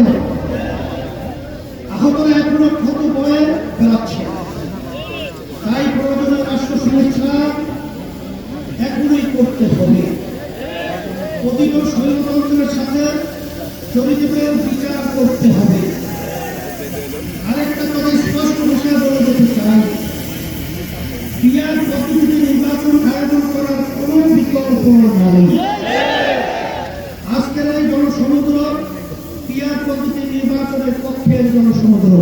না, আহতরা এখনো ক্ষত বয়ে বেড়াচ্ছে। তাই প্রয়োজনীয় রাষ্ট্র সংস্থা এখনই করতে হবে। প্রতিটি স্বৈরতন্ত্রের সাথে জড়িতদের বিচার করতে হবে। আরেকটা কথা স্পষ্ট ভাষায় বলে যেতে চাই, পিয়ার পদ্ধতিতে নির্বাচন আয়োজন করার কোনো বিকল্প নাই। আজকের এই জনসমুদ্র পিয়ার পদ্ধতি নির্বাচনের পক্ষের জনসমুদ্র।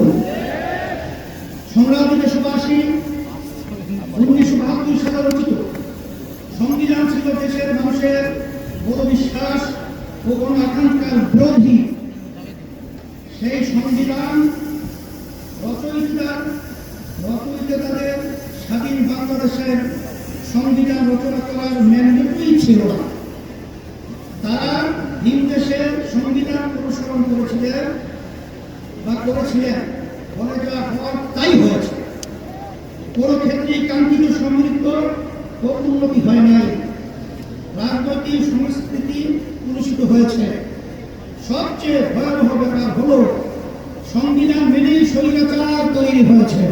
সংগ্রামী দেশবাসী, 1972 সালে রচিত সংবিধান ছিল দেশের মানুষের বড় বিশ্বাস ও গণ আকাঙ্ক্ষার বিরোধী। সেই সংবিধান রচয়িতাদের স্বাধীন বাংলাদেশের সংবিধান রচনা করার ম্যান্ডেটই ছিল না। তারা ভিন দেশের সংবিধান অনুসরণ করেছিলেন বলে যা হওয়ার তাই হয়েছে। কোনো ক্ষেত্রেই কাঙ্ক্ষিত সমৃদ্ধ ও উন্নতি হয় নাই। রাজনৈতিক সংস্কৃতি কলুষিত হয়েছে। সবচেয়ে ভয়াবহ ব্যাপার হলো সংবিধান মেনেই স্বৈরাচার তৈরি হয়েছে।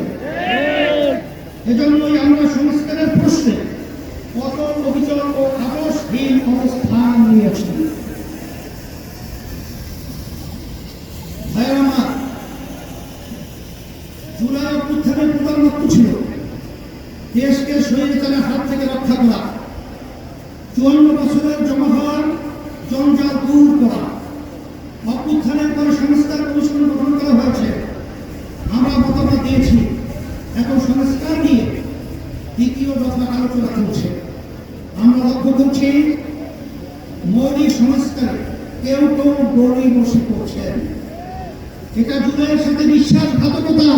এজন্যই আমরা সংস্কারের প্রশ্নে অটল অবিচল ও আপোষহীন অবস্থান নিয়েছি। জুলাই অভ্যুত্থানের প্রধান লক্ষ্য ছিল দেশকে স্বৈরাচারের হাত থেকে রক্ষা করা, 54 বছরের জমা হওয়ার জঞ্জাল দূর করা। অভ্যুত্থানের পরে সংস্কার কমিশন গঠন করা হয়েছে। আমরা মতামত দিয়েছি। এখন সংস্কার নিয়ে দ্বিতীয় দফা আলোচনা চলছে। আমরা লক্ষ্য করছি মৌলিক সংস্কারে কেউ কেউ গড়ি বসে করছেন। এটা জুলাইয়ের সাথে বিশ্বাসঘাতকতা।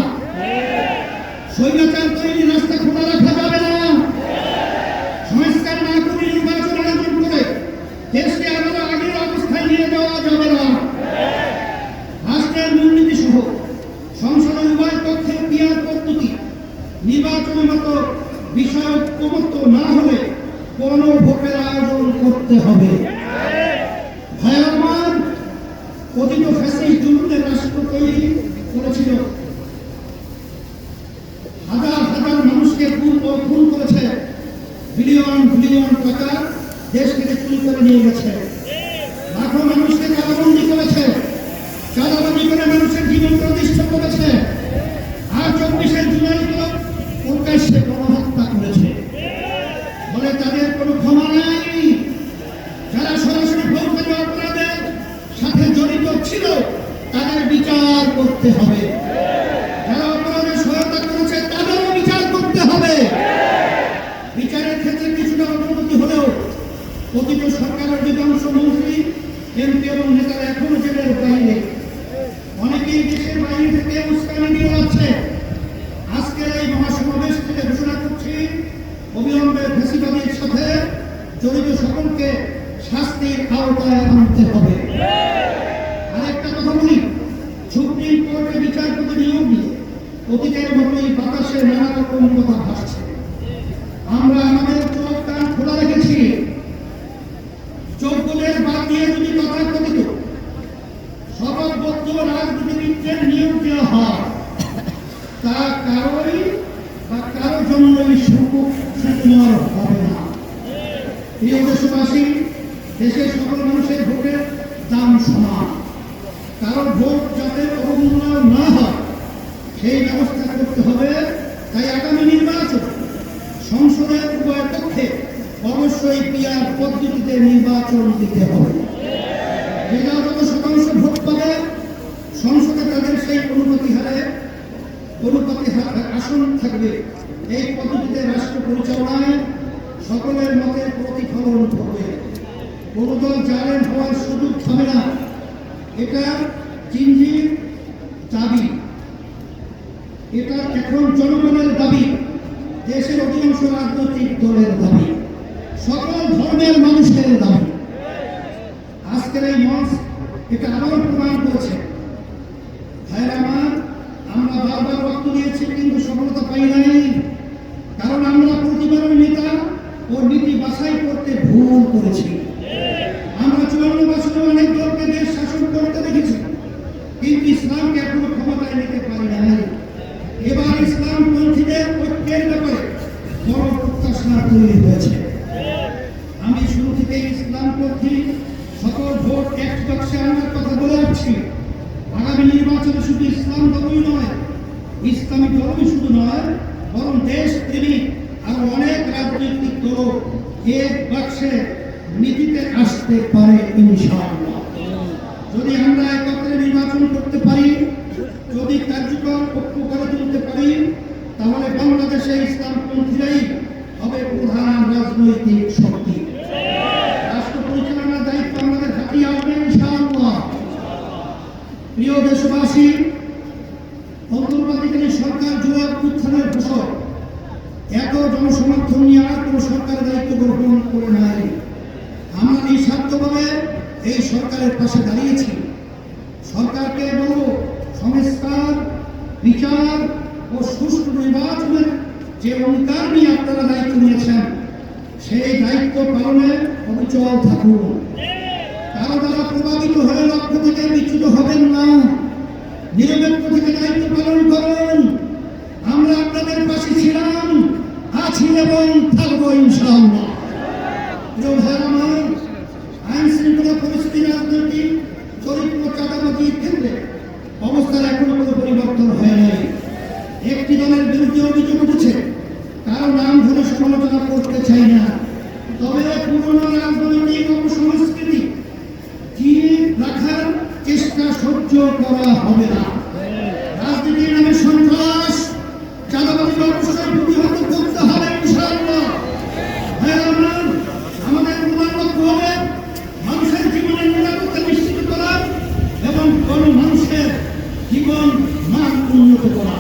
স্বৈরাচার তৈরি রাস্তা খোলা রাখা যাবে না। সংস্কার না করে নির্বাচন আয়োজন করে দেশকে আরো আগের অবস্থায় নিয়ে যাওয়া যাবে না। রাষ্ট্রের মূলনীতি সহ সংসদের উভয় পক্ষে পিয়ার পদ্ধতি নির্বাচনের মতো বিষয় ঐক্যমত্য না হলে কোন ভোটের আয়োজন করতে হবে। ভয়াবহ কথিত ফ্যাসিস্ট জুলুমের রাষ্ট্র তৈরি করেছিল। হাজার হাজার মানুষকে খুন করেছে। বিলিয়ন টাকা দেশ থেকে চুরি করে নিয়ে গেছে। লাখো মানুষকে কারাবন্দী করেছে। চাঁদাবাজি করে মানুষের জীবন প্রতিষ্ঠা করেছে। আর 24শে জুলাই তো প্রকাশ্যে গণহত্যা করেছে। বলে তাদের কোনো ক্ষমা নাই। যারা সরাসরি ফৌজদারি অপরাধের সাথে জড়িত ছিল তাদের বিচার করতে হবে। যারা অপরাধে সহায়তা করেছে তাদেরও বিচার করতে হবে। বিচারের ক্ষেত্রে কিছুটা অগ্রগতি হলেও প্রতিটি সরকারের অধিকাংশ মন্ত্রী, এমপি এবং নেতারা এখনো জেলের বাইরে। অনেকেই দেশের বাইরে থেকে উস্কানি দিয়ে যাচ্ছে। আজকের এই মহাসমাবেশ থেকে ঘোষণা করছি, অবিলম্বে ফ্যাসিবাদের সাথে জড়িত সকলকে শাস্তির আওতায় আনতে হবে। আরেকটা কথা বলি, সুপ্রিম কোর্টে বিচারপতি নিয়োগ নিয়ে অতীতের মতোই বাতাসে নানা রকম কথা ভাসছে। আমরা আমাদের চোখ কান খোলা রেখেছি। চোখগুলোর বাদ দিয়ে যদি তথাকথিত শপথবদ্ধ রাজনীতিবিদদের নিয়োগ দেওয়া হয়, তা কারো জন্যই সুকুমার হবে না। প্রিয় দেশবাসী, দেশের সকল মানুষের ভোটের দাম সমান। কারণ ভোট যাতে অবমূল্যায়ন না হয় সেই ব্যবস্থা করতে হবে। তাই আগামী নির্বাচন সংসদের উভয় পক্ষে অবশ্যই পিয়ার পদ্ধতিতে নির্বাচন দিতে হবে। যেটা যত শতাংশ ভোট পাবে সংসদে তাদের সেই অনুপাতি আসন থাকবে। এই পদ্ধতিতে রাষ্ট্র পরিচালনায় সকলের মতের প্রতিফলন হবে। কোনো দল জালেম হওয়ার সুযোগ পাবে না। এটা জিনজির দাবি। এটা এখন জনগণের দাবি, দেশের অধিকাংশ রাজনৈতিক দলের দাবি, সকল ধর্মের মানুষের দাবি। আজকের এই মঞ্চ এটা আবারও প্রমাণ করেছে। ভাইয়েরা আমার, আমরা বারবার রক্ত দিয়েছি কিন্তু সফলতা পাই নাই। কারণ আমরা প্রতিবারের নেতা ও নীতি বাছাই করতে ভুল করেছি। আমরা 54 বছরে অনেক দলকে দেশ শাসন করতে দেখেছি, কিন্তু ইসলামকে এখনো ক্ষমতায় নিতে পারি নাই। এবার ইসলাম পন্থীদের ঐক্যের ব্যাপারে বড় প্রত্যাশা তৈরি হয়েছে। আমি শুরু থেকে ইসলাম পন্থী সকল ভোট এক বাক্সে আনার কথা বলে আসছি। আগামী নির্বাচনে শুধু ইসলাম ধর্মই নয়, ইসলামী ধর্মই শুধু নয়, বরং দেশ প্রেমিক আরো অনেক রাজনৈতিক দল এক বাক্সে নীতিতে আসতে পারে ইনশাআল্লাহ। যদি আমরা একত্রে নির্বাচন করতে পারি, যদি কার্যকর ঐক্য করে তুলতে পারি, তাহলে বাংলাদেশে ইসলামপন্থীরাই হবে প্রধান রাজনৈতিক শক্তি। রাষ্ট্র পরিচালনার দায়িত্ব আমাদের হাতিয়ে আসবে ইনশাআল্লাহ। প্রিয় দেশবাসী, অন্তর্বর্তীকালীন সরকার জোয়ার উত্থানের ফসল। এত জনসমর্থন নিয়ে আর কোনো সরকারের দায়িত্ব গ্রহণ করে নাই। আমরা নিঃস্বার্থভাবে এই সরকারের পাশে দাঁড়িয়েছি। সরকারকে বলব, সংস্কার, বিচার ও সুষ্ঠু নির্বাচনের যে অঙ্গীকার নিয়ে আপনারা দায়িত্ব নিয়েছেন, সেই দায়িত্ব পালনে অবিচল থাকুন। কারো দ্বারা প্রভাবিত হয়ে লক্ষ্য থেকে বিচ্যুত হবেন না। নিরপেক্ষ থেকে দায়িত্ব পালন করুন। আমরা আপনাদের পাশে ছিলাম, আছি এবং থাকবো ইনশাআল্লাহ। প্রিয় ভাইরা আমার, আইন শৃঙ্খলা পরিস্থিতি, রাজনৈতিক চরিত্র, চাঁদাবাজির ক্ষেত্রে অবস্থার এখনো কোনো পরিবর্তন হয় নাই। একটি দলের বিরুদ্ধে অভিযোগ উঠেছে, কারো নাম ধরে সমালোচনা করতে চাই না। তবে পুরনো রাজনৈতিক অপসংস্কৃতি জিয়ে রাখার চেষ্টা সহ্য করা হবে না। রাজনীতির নামে সন্ত্রাস, চাঁদাবাজি অবশ্যই প্রতিহত করতে হবে ইনশাআল্লাহ। আমাদের প্রধান লক্ষ্য হবে মানুষের জীবনের নিরাপত্তা নিশ্চিত করা এবং কোনো মানুষের জীবন মান উন্নত করা।